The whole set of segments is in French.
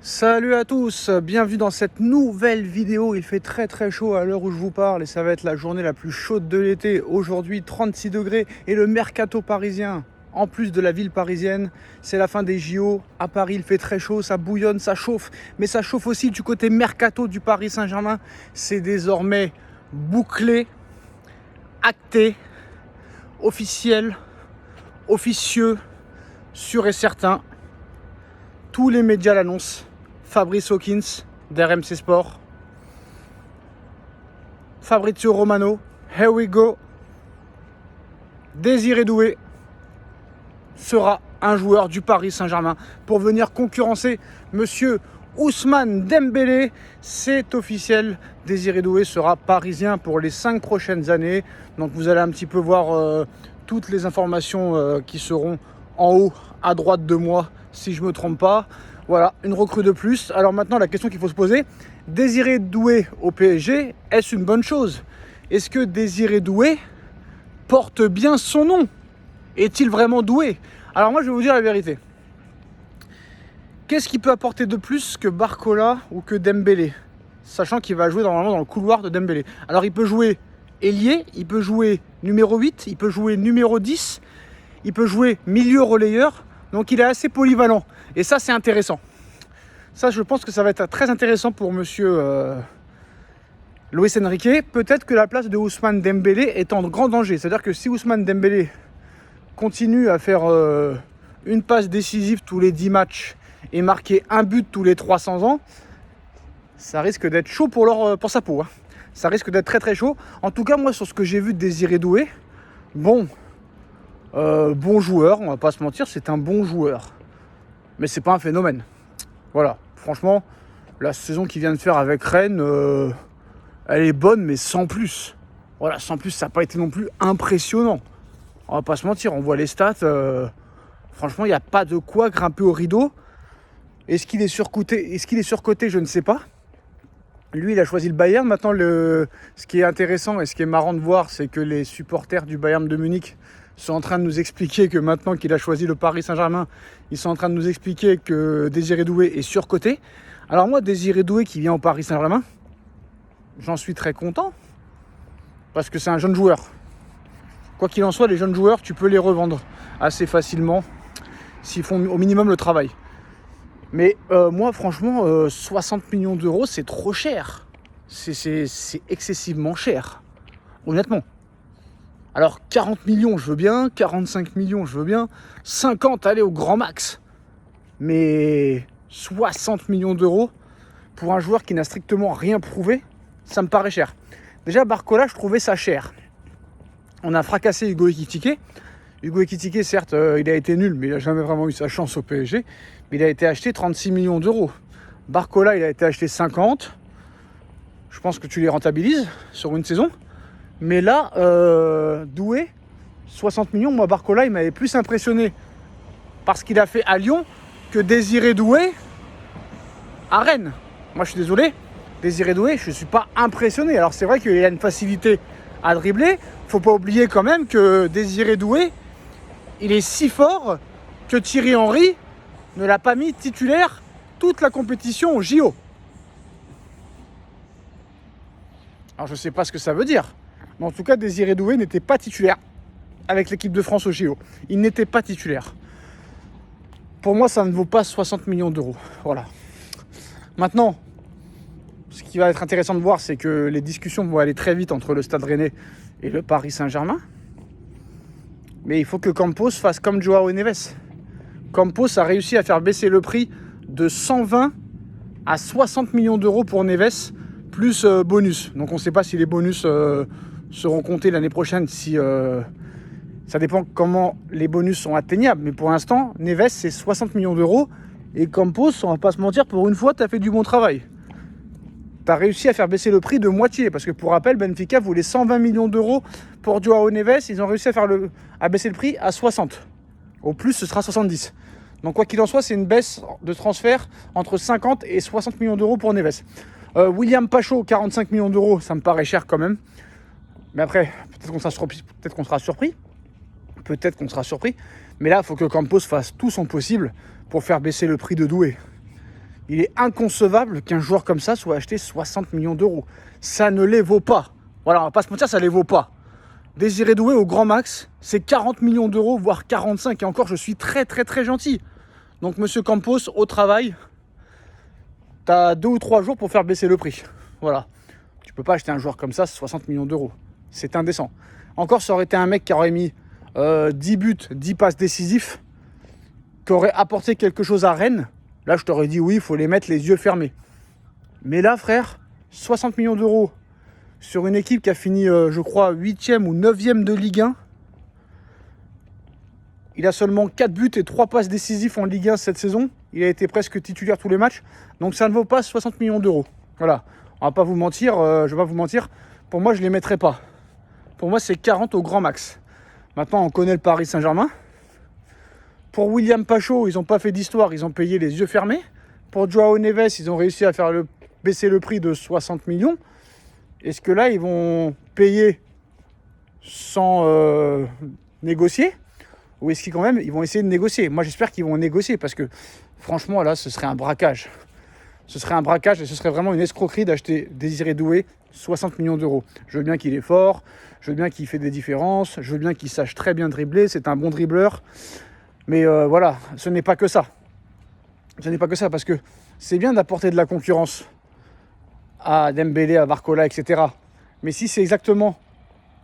Salut à tous, bienvenue dans cette nouvelle vidéo. Il fait très chaud à l'heure où je vous parle et ça va être la journée la plus chaude de l'été. Aujourd'hui 36 degrés et le mercato parisien, en plus de la ville parisienne, c'est la fin des JO. À Paris il fait très chaud, ça bouillonne, ça chauffe, mais ça chauffe aussi du côté mercato du Paris Saint-Germain. C'est désormais bouclé, acté, officiel, officieux, sûr et certain. Tous les médias l'annoncent. Fabrice Hawkins d'RMC Sport, Fabrizio Romano, here we go. Désiré Doué sera un joueur du Paris Saint-Germain pour venir concurrencer Monsieur Ousmane Dembélé. C'est officiel, Désiré Doué sera parisien pour les 5 prochaines années. Donc vous allez un petit peu voir toutes les informations qui seront en haut à droite de moi, si je ne me trompe pas. Voilà, une recrue de plus. Alors maintenant, la question qu'il faut se poser, Désiré Doué au PSG, est-ce une bonne chose? Est-ce que Désiré Doué porte bien son nom? Est-il vraiment doué? Alors moi, je vais vous dire la vérité. Qu'est-ce qu'il peut apporter de plus que Barcola ou que Dembélé? Sachant qu'il va jouer normalement dans le couloir de Dembélé. Alors il peut jouer ailier, il peut jouer numéro 8, il peut jouer numéro 10, il peut jouer milieu relayeur. Donc il est assez polyvalent. Et ça, c'est intéressant. Ça, je pense que ça va être très intéressant pour monsieur Luis Enrique. Peut-être que la place de Ousmane Dembélé est en grand danger. C'est-à-dire que si Ousmane Dembélé continue à faire une passe décisive tous les 10 matchs et marquer un but tous les 300 ans, ça risque d'être chaud pour sa peau. Ça risque d'être très chaud. En tout cas, moi, sur ce que j'ai vu de Désiré Doué, bon joueur, on va pas se mentir, c'est un bon joueur. Mais c'est pas un phénomène. Voilà, franchement, la saison qu'il vient de faire avec Rennes, elle est bonne, mais sans plus. Voilà, sans plus, ça n'a pas été non plus impressionnant. On va pas se mentir, on voit les stats. Franchement, il n'y a pas de quoi grimper au rideau. Est-ce qu'il est surcoté? Je ne sais pas. Lui, il a choisi le Bayern. Maintenant, ce qui est intéressant et ce qui est marrant de voir, c'est que les supporters du Bayern de Munich sont en train de nous expliquer que maintenant qu'il a choisi le Paris Saint-Germain, ils sont en train de nous expliquer que Désiré Doué est surcoté. Alors moi, Désiré Doué qui vient au Paris Saint-Germain, j'en suis très content. Parce que c'est un jeune joueur. Quoi qu'il en soit, les jeunes joueurs, tu peux les revendre assez facilement s'ils font au minimum le travail. Mais moi, franchement, 60 millions d'euros, c'est trop cher. C'est excessivement cher. Honnêtement. Alors 40 millions, je veux bien, 45 millions, je veux bien, 50, allez au grand max. Mais 60 millions d'euros pour un joueur qui n'a strictement rien prouvé, ça me paraît cher. Déjà, Barcola, je trouvais ça cher. On a fracassé Hugo Ekitike. Hugo Ekitike, certes, il a été nul, mais il n'a jamais vraiment eu sa chance au PSG. Mais il a été acheté 36 millions d'euros. Barcola, il a été acheté 50. Je pense que tu les rentabilises sur une saison. Mais là, Doué, 60 millions, moi Barcola, il m'avait plus impressionné parce qu'il a fait à Lyon que Désiré Doué à Rennes. Moi je suis désolé, Désiré Doué, je ne suis pas impressionné. Alors c'est vrai qu'il a une facilité à dribbler. Faut pas oublier quand même que Désiré Doué, il est si fort que Thierry Henry ne l'a pas mis titulaire toute la compétition au JO. Alors je ne sais pas ce que ça veut dire. Mais en tout cas, Désiré Doué n'était pas titulaire avec l'équipe de France au JO. Il n'était pas titulaire. Pour moi, ça ne vaut pas 60 millions d'euros. Voilà. Maintenant, ce qui va être intéressant de voir, c'est que les discussions vont aller très vite entre le Stade Rennais et le Paris Saint-Germain. Mais il faut que Campos fasse comme Joao Neves. Campos a réussi à faire baisser le prix de 120 à 60 millions d'euros pour Neves, plus bonus. Donc on ne sait pas si les bonus seront comptés l'année prochaine, si ça dépend comment les bonus sont atteignables. Mais pour l'instant, Neves, c'est 60 millions d'euros. Et Campos, on va pas se mentir, pour une fois, tu as fait du bon travail. Tu as réussi à faire baisser le prix de moitié. Parce que pour rappel, Benfica voulait 120 millions d'euros pour Joao Neves. Ils ont réussi à baisser le prix à 60. Au plus, ce sera 70. Donc quoi qu'il en soit, c'est une baisse de transfert entre 50 et 60 millions d'euros pour Neves. William Pacho, 45 millions d'euros, ça me paraît cher quand même. Mais après, peut-être qu'on sera surpris. Mais là, il faut que Campos fasse tout son possible pour faire baisser le prix de Doué. Il est inconcevable qu'un joueur comme ça soit acheté 60 millions d'euros. Ça ne les vaut pas. Voilà, on va pas se mentir, ça ne les vaut pas. Désiré Doué au grand max, c'est 40 millions d'euros, voire 45. Et encore, je suis très gentil. Donc, monsieur Campos, au travail, tu as 2 ou 3 jours pour faire baisser le prix. Voilà. Tu peux pas acheter un joueur comme ça, 60 millions d'euros. C'est indécent. Encore, ça aurait été un mec qui aurait mis 10 buts, 10 passes décisifs, qui aurait apporté quelque chose à Rennes. Là, je t'aurais dit oui, il faut les mettre les yeux fermés. Mais là, frère, 60 millions d'euros sur une équipe qui a fini, je crois, 8e ou 9e de Ligue 1. Il a seulement 4 buts et 3 passes décisives en Ligue 1 cette saison. Il a été presque titulaire tous les matchs. Donc ça ne vaut pas 60 millions d'euros. Voilà. On va pas vous mentir, je vais pas vous mentir. Pour moi, je ne les mettrai pas. Pour moi, c'est 40 au grand max. Maintenant, on connaît le Paris Saint-Germain. Pour William Pacho, ils n'ont pas fait d'histoire, ils ont payé les yeux fermés. Pour Joao Neves, ils ont réussi à faire baisser le prix de 60 millions. Est-ce que là, ils vont payer sans négocier? Ou est-ce qu'ils quand même, ils vont essayer de négocier? Moi, j'espère qu'ils vont négocier parce que franchement, là, ce serait un braquage. Ce serait un braquage et ce serait vraiment une escroquerie d'acheter Désiré Doué 60 millions d'euros. Je veux bien qu'il est fort, je veux bien qu'il fait des différences, je veux bien qu'il sache très bien dribbler, c'est un bon dribbleur. Mais voilà, ce n'est pas que ça. Ce n'est pas que ça, parce que c'est bien d'apporter de la concurrence à Dembélé, à Barcola, etc. Mais si c'est exactement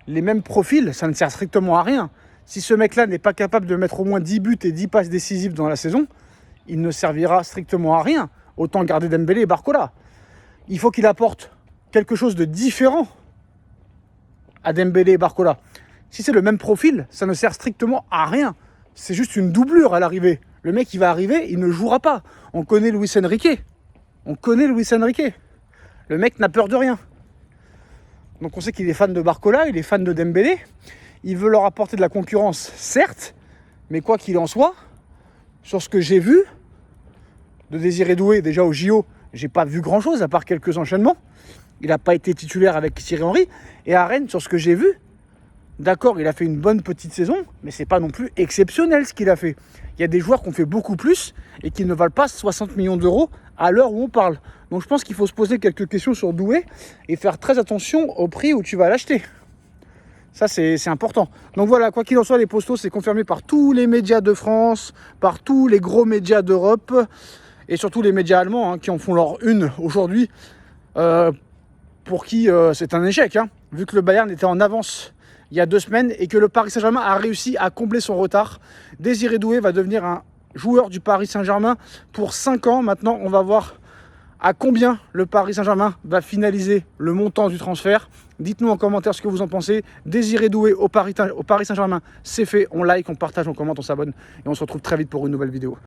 les mêmes profils, ça ne sert strictement à rien. Si ce mec-là n'est pas capable de mettre au moins 10 buts et 10 passes décisives dans la saison, il ne servira strictement à rien. Autant garder Dembélé et Barcola. Il faut qu'il apporte quelque chose de différent à Dembélé et Barcola. Si c'est le même profil, ça ne sert strictement à rien. C'est juste une doublure à l'arrivée. Le mec, il va arriver, il ne jouera pas. On connaît Luis Enrique. Le mec n'a peur de rien. Donc on sait qu'il est fan de Barcola, il est fan de Dembélé. Il veut leur apporter de la concurrence, certes. Mais quoi qu'il en soit, sur ce que j'ai vu de Désiré Doué, déjà au JO, j'ai pas vu grand-chose, à part quelques enchaînements. Il n'a pas été titulaire avec Thierry Henry. Et à Rennes, sur ce que j'ai vu, d'accord, il a fait une bonne petite saison, mais c'est pas non plus exceptionnel ce qu'il a fait. Il y a des joueurs qui ont fait beaucoup plus et qui ne valent pas 60 millions d'euros à l'heure où on parle. Donc je pense qu'il faut se poser quelques questions sur Doué et faire très attention au prix où tu vas l'acheter. Ça, c'est important. Donc voilà, quoi qu'il en soit, les postos, c'est confirmé par tous les médias de France, par tous les gros médias d'Europe et surtout les médias allemands qui en font leur une aujourd'hui, pour qui c'est un échec. Vu que le Bayern était en avance il y a 2 semaines et que le Paris Saint-Germain a réussi à combler son retard. Désiré Doué va devenir un joueur du Paris Saint-Germain pour 5 ans. Maintenant, on va voir à combien le Paris Saint-Germain va finaliser le montant du transfert. Dites-nous en commentaire ce que vous en pensez. Désiré Doué au Paris Saint-Germain, c'est fait. On like, on partage, on commente, on s'abonne et on se retrouve très vite pour une nouvelle vidéo.